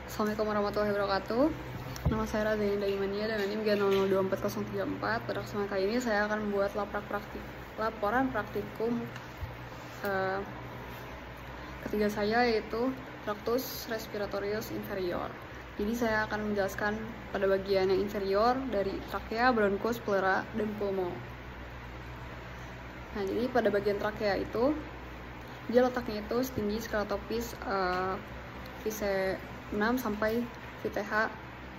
Assalamualaikum warahmatullahi wabarakatuh. Nama saya Radhani Daimania dan NIM G0024034. Pada kesempatan kali ini saya akan membuat laporan praktikum ketiga saya, yaitu Tractus respiratorius inferior. Jadi saya akan menjelaskan pada bagian yang inferior dari trakea, bronkus, pleura, dan pulmo. Nah, jadi pada bagian trakea itu dia letaknya itu setinggi sklerotopis VC6 sampai VTH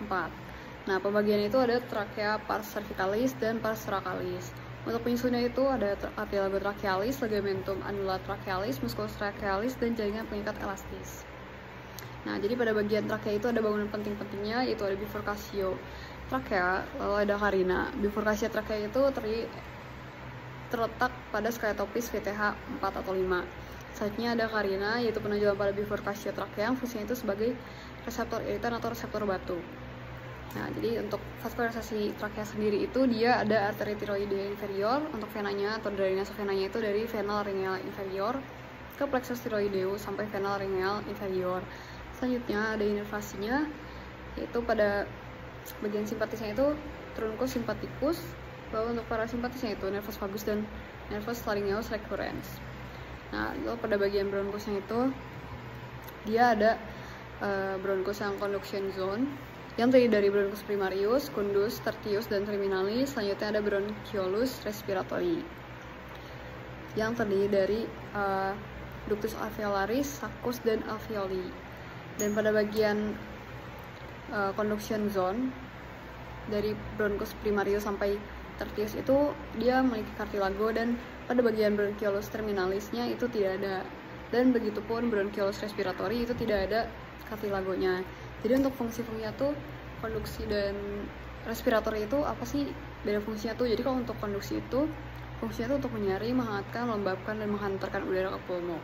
4. Nah, pembagian itu ada trakea pars cervicalis dan pars thoracalis. Untuk penyusunnya itu ada cartilago trachealis, ligamentum annular trachealis, musculus trachealis, dan jaringan pengikat elastis. Nah, jadi pada bagian trakea itu ada bangunan penting-pentingnya, yaitu ada bifurcatio trakea, lalu ada carina. Bifurcatio trakea itu terletak pada sklerotopis VTH 4 atau 5. Selanjutnya ada carina, yaitu penunjukan pada bifurcatio trakea yang fungsinya itu sebagai reseptor iritan atau reseptor batu. Nah, jadi untuk vaskularisasi trakea sendiri itu dia ada arteri tiroidea inferior untuk venanya atau drainase venanya itu dari vena laryngeal inferior ke plexus tiroideus sampai vena laryngeal inferior. Selanjutnya ada inervasinya, yaitu pada bagian simpatisnya itu truncus sympathicus, lalu untuk parasimpatisnya itu nervus vagus dan nervus laryngeus recurrens. Nah, lalu pada bagian bronkusnya itu dia ada bronkus yang conduction zone yang terdiri dari bronkus primarius, secundus, tertius, dan terminalis. Selanjutnya ada bronchiolus respiratori yang terdiri dari ductus alveolaris, sulcus, dan alveoli. Dan pada bagian conduction zone dari bronkus primarius sampai tertius itu dia memiliki cartilago, dan pada bagian bronchiolus terminalisnya itu tidak ada, dan begitupun bronchiolus respiratori itu tidak ada cartilagonya. Jadi untuk fungsi-fungsinya tuh konduksi dan respiratori itu apa sih beda fungsinya tuh? Jadi kalau untuk konduksi itu fungsinya tuh untuk menyaring, menghangatkan, melembabkan, dan menghantarkan udara ke pulmo,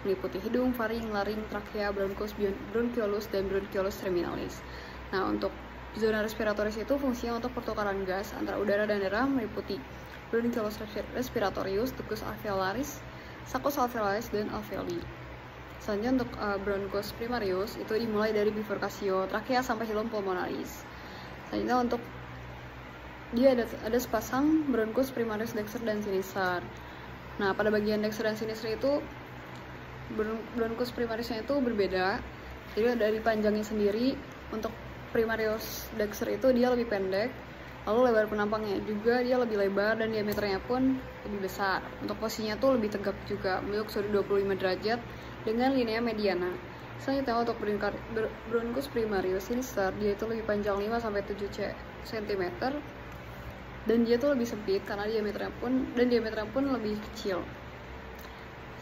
meliputi hidung, faring, laring, trakea, bronkus, bronchiolus, dan bronchiolus terminalis. Nah, untuk zona respiratoris itu fungsinya untuk pertukaran gas antara udara dan darah, meliputi bronchiolus respiratorius, ductus alveolaris, sulcus alveolaris, dan alveoli. Selanjutnya untuk bronkus primarius itu dimulai dari bifurcatio trakea sampai hilum pulmonalis. Selanjutnya untuk dia ada sepasang bronkus primarius dexter dan sinister. Nah, pada bagian dexter dan sinister itu bronkus primariusnya itu berbeda. Jadi dari panjangnya sendiri, untuk primarius dexter itu dia lebih pendek, lalu lebar penampangnya juga dia lebih lebar, dan diameternya pun lebih besar. Untuk posisinya tuh lebih tegap juga, membentuk sudut 25 derajat dengan linea mediana. Selanjutnya untuk bronkus primarius sinister, dia itu lebih panjang 5-7 cm, dan dia tuh lebih sempit karena diameternya pun lebih kecil.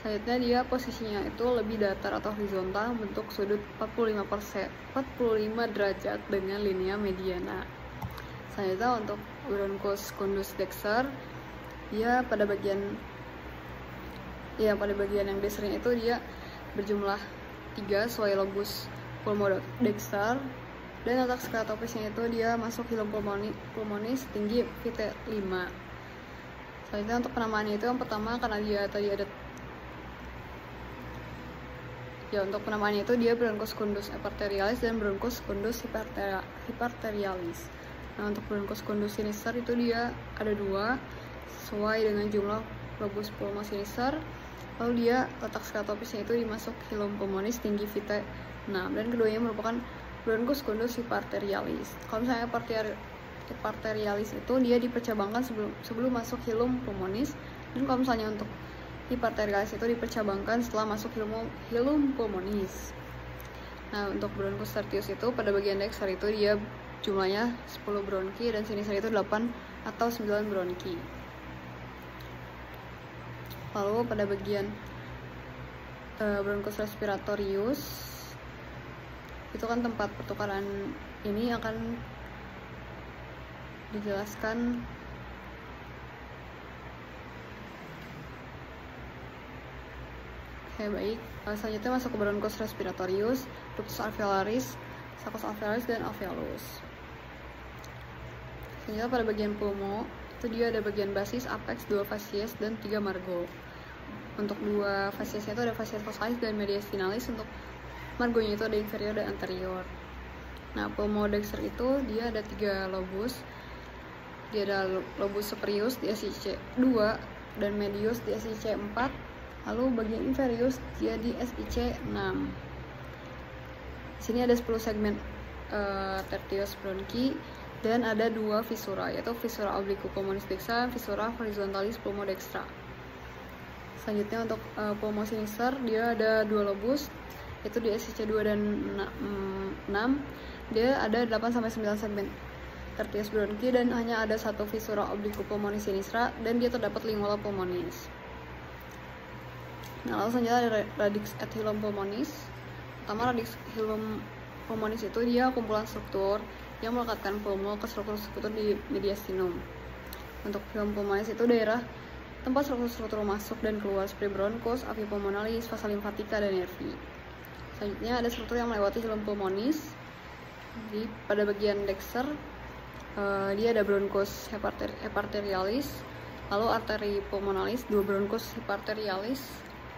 Selanjutnya dia posisinya itu lebih datar atau horizontal, bentuk sudut 45 derajat dengan linea mediana. Selanjutnya untuk bronkus secundus dexter, dia pada bagian yang dexternya itu dia berjumlah 3 sesuai lobus pulmodexter, dan letak skleratopisnya itu dia masuk hilum pulmonis tinggi VT5. Selanjutnya untuk penamaannya itu yang pertama, karena dia tadi ada untuk penamaannya itu dia bronkus secundus epiarterialis dan bronkus secundus hyperterialis. Nah, untuk bronkus secundus sinister itu dia ada 2 sesuai dengan jumlah lobus pulmo sinister. Lalu dia letak skleratopisnya itu dimasuk hilum pulmonis tinggi VT6, dan keduanya merupakan bronkus secundus hyperterialis. Kalau misalnya hyperterialis itu dia dipercabangkan sebelum masuk hilum pulmonis, dan kalau misalnya untuk hyperterialis itu dipercabangkan setelah masuk hilum pulmonis. Nah, untuk bronkus tertius itu pada bagian dexter itu dia jumlahnya 10 bronki, dan sinister itu 8 atau 9 bronki. Lalu pada bagian bronkus respiratorius itu kan tempat pertukaran ini akan dijelaskan. Oke, baik. Selanjutnya masuk ke bronkus respiratorius, ductus alveolaris, sulcus alveolaris, dan alveolus. Selanjutnya pada bagian pulmo itu dia ada bagian basis, apex, 2 facies, dan 3 margo. Untuk 2 fasiesnya itu ada fasies vocalis dan mediastinalis. Untuk margonya itu ada inferior dan anterior. Nah, pulmodexter itu dia ada 3 lobus. Dia ada lobus superius di SIC 2 dan medius di SIC 4. Lalu bagian inferius dia di SIC 6. Di sini ada 10 segmen tertius bronki dan ada 2 visura, yaitu visura obliquopulmonis dextra, visura horizontalis pulmodextra. Selanjutnya untuk pulmo sinister dia ada 2 lobus, yaitu di SIC 2 dan 6. Dia ada 8-9 segmen tertius bronki dan hanya ada 1 visura obliquopulmonis sinistra dan dia terdapat lingula pulmonis. Nah, lalu selanjutnya ada radix et hilum pulmonis. Pertama, radix hilum pulmonis itu dia kumpulan struktur yang melekatkan pulmo ke struktur-struktur di mediastinum. Untuk hilum pulmonis itu daerah tempat struktur-struktur masuk dan keluar seperti bronkus, avi pulmonalis, vasa limfatika, dan nervi. Selanjutnya ada struktur yang melewati hilum pulmonis. Pada bagian dexter dia ada bronkus hepatarialis, lalu arteri pulmonalis, 2 bronkus hepatarialis,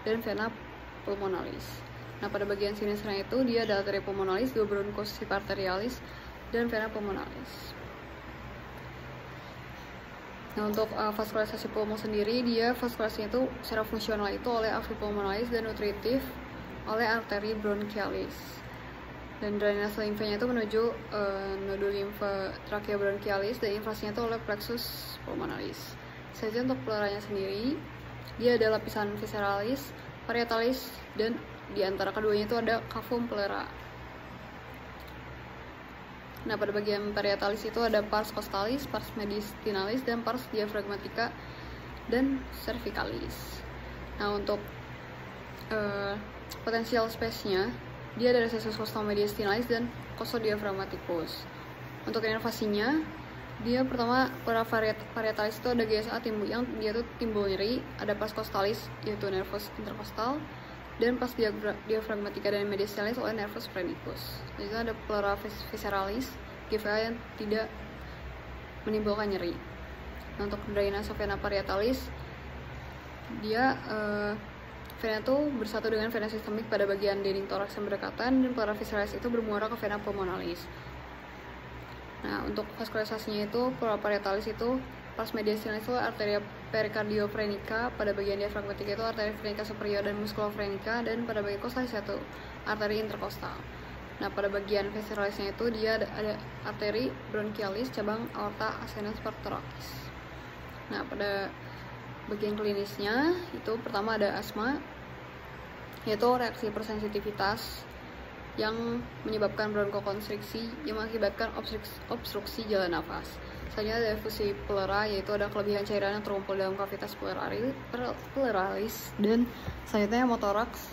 dan vena pulmonalis. Nah, pada bagian sinisternya itu dia ada arteri pulmonalis, 2 bronkus hepatarialis, dan vena pulmonalis. Nah, untuk vaskularisasi pulmo sendiri, dia vaskularisasinya itu secara fungsional itu oleh avi pulmonalis dan nutritif oleh arteri bronchialis. Dan drainase limfanya itu menuju nodul limfa trakea bronchialis dan inflasinya itu oleh plexus pulmonalis. Selanjutnya untuk pleuranya sendiri, dia ada lapisan visceralis, parietalis, dan di antara keduanya itu ada cavum pleura. Nah, pada bagian parietalis itu ada pars costalis, pars mediastinalis, dan pars diaphragmatica dan cervicalis. Nah, untuk potensial space-nya, dia ada recessus costomediastinalis dan costodiaphragmaticus. Untuk inervasinya, dia pertama pleura parietalis itu ada GSA yang dia tuh timbul nyeri, ada pars costalis yaitu nervus intercostal, dan pas diaphragmatica dan mediastinalis oleh nervus phrenicus. Jadi ada pleura visceralis, GVA yang tidak menimbulkan nyeri. Nah, untuk drainase vena parietalis, dia vena itu bersatu dengan vena sistemik pada bagian dinding toraks yang berdekatan, dan pleura visceralis itu bermuara ke vena pulmonalis. Nah, untuk vaskularisasinya itu pleura parietalis itu pars mediastinalis itu arteria pericardiofrenica, pada bagian diafragmatika itu arteri frenica superior dan musculofrenica, dan pada bagian costalis itu arteri interkostal. Nah, pada bagian visceralisnya itu dia ada arteri bronchialis cabang aorta ascendens pectoralis. Nah, pada bagian klinisnya itu pertama ada asma, yaitu reaksi persensitivitas yang menyebabkan bronkokonstriksi yang mengakibatkan obstruksi jalan nafas. Selanjutnya ada efusi pleura, yaitu ada kelebihan cairan yang terkumpul dalam kavitas pleuralis, dan selanjutnya hemotoraks,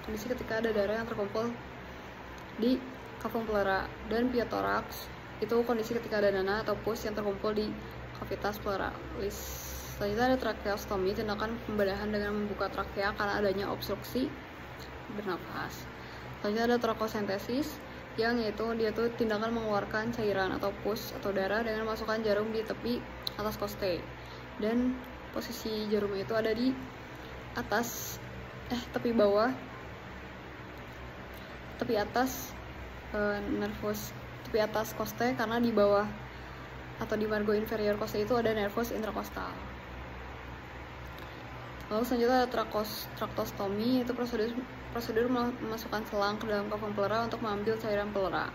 kondisi ketika ada darah yang terkumpul di cavum pleura, dan piotoraks itu kondisi ketika ada nanah atau pus yang terkumpul di kavitas pleuralis. Selanjutnya ada tracheostomi, tindakan pembedahan dengan membuka trakea karena adanya obstruksi bernafas. Selanjutnya ada trokosentesis, yang yaitu dia tuh tindakan mengeluarkan cairan atau pus atau darah dengan memasukkan jarum di tepi atas koste, dan posisi jarumnya itu ada di atas tepi bawah, tepi atas nervus, tepi atas koste, karena di bawah atau di margo inferior koste itu ada nervus interkostal. Lalu selanjutnya ada traktostomi, yaitu prosedur memasukkan selang ke dalam cavum pleura untuk mengambil cairan pleura.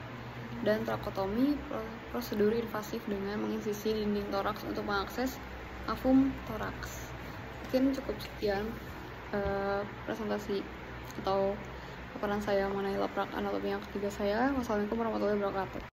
Dan trakotomi, prosedur invasif dengan menginsisi dinding toraks untuk mengakses cavum toraks. Mungkin cukup sekian presentasi atau paparan saya mengenai laprak anatomi yang ketiga saya. Wassalamualaikum warahmatullahi wabarakatuh.